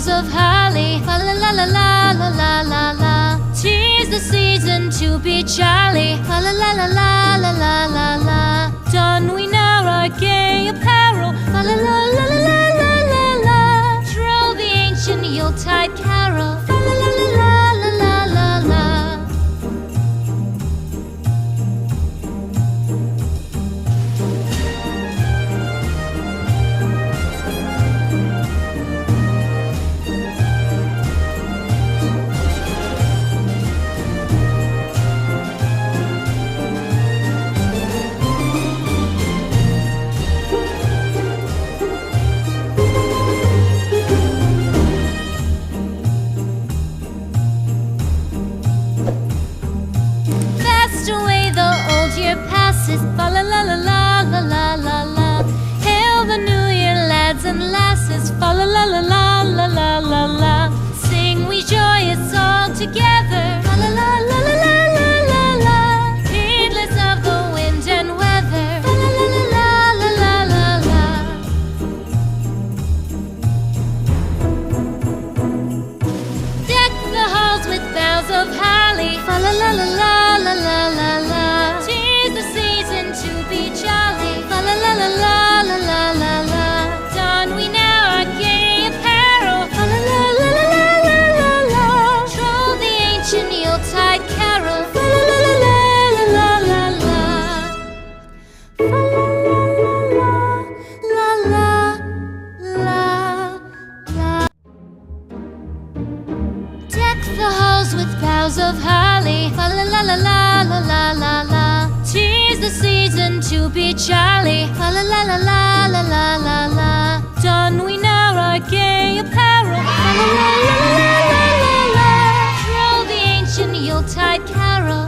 boughs of holly. Fa la la la la la la la la. 'Tis the season to be jolly. Fa la la la la la la la la. Don we now our gay apparel. Fa la la la la la la la la. Troll the ancient Yuletide carol. Fa la la la la la la la la. Fa la la la la la la la la. Hail the New Year, lads and lasses. Fa la la la la la la la la. Sing we joyous all together. Fa la la la la la la la la. Heedless of the wind and weather. Fa la la la la la la la la. Deck the halls with boughs of holly. Fa la la la la la la la la. To be jolly, fa la la la la la la la la. Don we now our gay apparel, fa la la la la la la la la. Troll the ancient Yuletide carol, fa la la la la la la la la. Fa la la la la la la. Deck the halls with boughs of holly, fa la la la la la la la la. 'Tis the season to be jolly. Fa la la la la la la la la. Don we now our gay apparel. Fa la la la la la la la. Troll the ancient Yuletide carol.